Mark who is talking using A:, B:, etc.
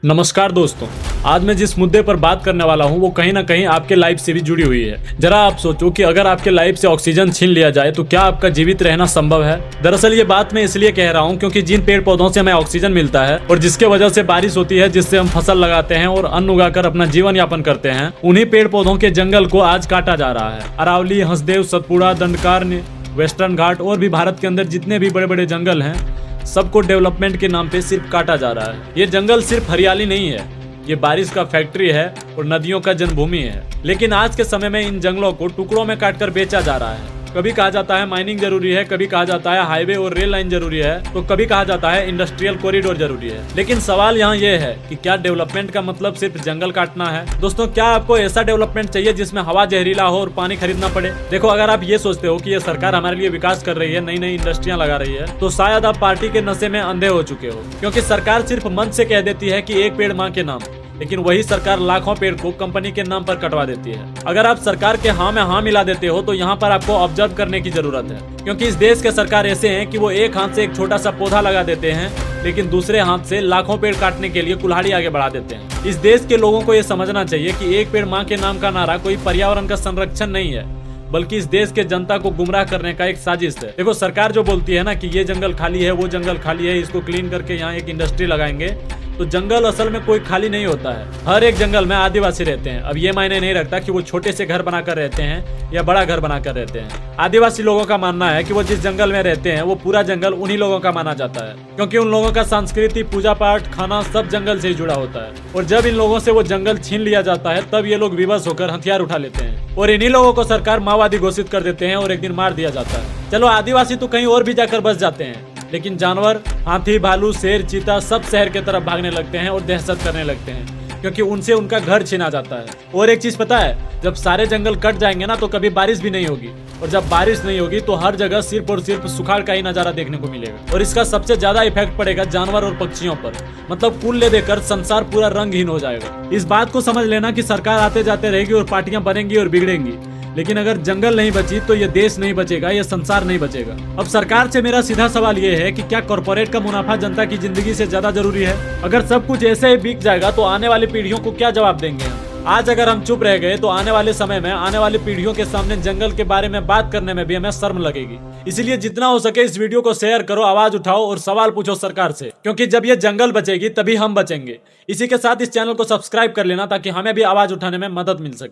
A: नमस्कार दोस्तों, आज मैं जिस मुद्दे पर बात करने वाला हूं वो कहीं ना कहीं आपके लाइफ से भी जुड़ी हुई है। जरा आप सोचो कि अगर आपके लाइफ से ऑक्सीजन छीन लिया जाए तो क्या आपका जीवित रहना संभव है। दरअसल ये बात मैं इसलिए कह रहा हूं क्योंकि जिन पेड़ पौधों से हमें ऑक्सीजन मिलता है और जिसके वजह से बारिश होती है, जिससे हम फसल लगाते हैं और अन्न उगाकर अपना जीवन यापन करते हैं, उन्हीं पेड़ पौधों के जंगल को आज काटा जा रहा है। अरावली, हंसदेव, सतपुड़ा, दंडकारण्य, वेस्टर्न घाट और भी भारत के अंदर जितने भी बड़े बड़े जंगल हैं, सबको डेवलपमेंट के नाम पे सिर्फ काटा जा रहा है। ये जंगल सिर्फ हरियाली नहीं है, ये बारिश का फैक्ट्री है और नदियों का जन्मभूमि है। लेकिन आज के समय में इन जंगलों को टुकड़ों में काटकर बेचा जा रहा है। कभी कहा जाता है माइनिंग जरूरी है, कभी कहा जाता है हाईवे और रेल लाइन जरूरी है, तो कभी कहा जाता है इंडस्ट्रियल कॉरिडोर जरूरी है। लेकिन सवाल यहाँ ये है कि क्या डेवलपमेंट का मतलब सिर्फ जंगल काटना है? दोस्तों, क्या आपको ऐसा डेवलपमेंट चाहिए जिसमें हवा जहरीला हो और पानी खरीदना पड़े? देखो, अगर आप ये सोचते हो कि ये सरकार हमारे लिए विकास कर रही है, नई नई इंडस्ट्रियां लगा रही है, तो शायद आप पार्टी के नशे में अंधे हो चुके हो। क्योंकि सरकार सिर्फ मंच से कह देती है कि एक पेड़ माँ के नाम, लेकिन वही सरकार लाखों पेड़ को कंपनी के नाम पर कटवा देती है। अगर आप सरकार के हाँ में हाँ मिला देते हो तो यहाँ पर आपको ऑब्जर्व करने की जरूरत है, क्योंकि इस देश के सरकार ऐसे हैं कि वो एक हाथ से एक छोटा सा पौधा लगा देते हैं, लेकिन दूसरे हाथ से लाखों पेड़ काटने के लिए कुल्हाड़ी आगे बढ़ा देते हैं। इस देश के लोगों को ये समझना चाहिए कि एक पेड़ माँ के नाम का नारा कोई पर्यावरण का संरक्षण नहीं है, बल्कि इस देश के जनता को गुमराह करने का एक साजिश है। देखो, सरकार जो बोलती है ना कि ये जंगल खाली है, वो जंगल खाली है, इसको क्लीन करके यहाँ एक इंडस्ट्री लगाएंगे, तो जंगल असल में कोई खाली नहीं होता है। हर एक जंगल में आदिवासी रहते हैं। अब ये मायने नहीं रखता कि वो छोटे से घर बनाकर रहते हैं या बड़ा घर बनाकर रहते हैं। आदिवासी लोगों का मानना है कि वो जिस जंगल में रहते हैं वो पूरा जंगल उन्हीं लोगों का माना जाता है, क्योंकि उन लोगों का संस्कृति, पूजा पाठ, खाना सब जंगल से ही जुड़ा होता है। और जब इन लोगों से वो जंगल छीन लिया जाता है तब ये लोग विवश होकर हथियार उठा लेते हैं और इन्हीं लोगों को सरकार माओवादी घोषित कर देते हैं और एक दिन मार दिया जाता है। चलो, आदिवासी तो कहीं और भी जाकर बस जाते हैं, लेकिन जानवर, हाथी, भालू, शेर, चीता सब शहर की तरफ भागने लगते हैं और दहशत करने लगते हैं, क्योंकि उनसे उनका घर छीना जाता है। और एक चीज पता है, जब सारे जंगल कट जाएंगे ना तो कभी बारिश भी नहीं होगी, और जब बारिश नहीं होगी तो हर जगह सिर्फ और सिर्फ सुखाड़ का ही नजारा देखने को मिलेगा। और इसका सबसे ज्यादा इफेक्ट पड़ेगा जानवर और पक्षियों पर। मतलब कुल ले देकर संसार पूरा रंगहीन हो जाएगा। इस बात को समझ लेना कि सरकार आते जाते रहेगी और पार्टियां बनेंगी और बिगड़ेंगी, लेकिन अगर जंगल नहीं बची तो ये देश नहीं बचेगा, ये संसार नहीं बचेगा। अब सरकार से मेरा सीधा सवाल ये है कि क्या कॉर्पोरेट का मुनाफा जनता की जिंदगी से ज्यादा जरूरी है? अगर सब कुछ ऐसे ही बिक जाएगा तो आने वाली पीढ़ियों को क्या जवाब देंगे हम? आज अगर हम चुप रह गए तो आने वाले समय में आने वाली पीढ़ियों के सामने जंगल के बारे में बात करने में भी हमें शर्म लगेगी। इसलिए जितना हो सके इस वीडियो को शेयर करो, आवाज उठाओ और सवाल पूछो सरकार से, क्योंकि जब ये जंगल बचेगी तभी हम बचेंगे। इसी के साथ इस चैनल को सब्सक्राइब कर लेना ताकि हमें भी आवाज उठाने में मदद मिल सके।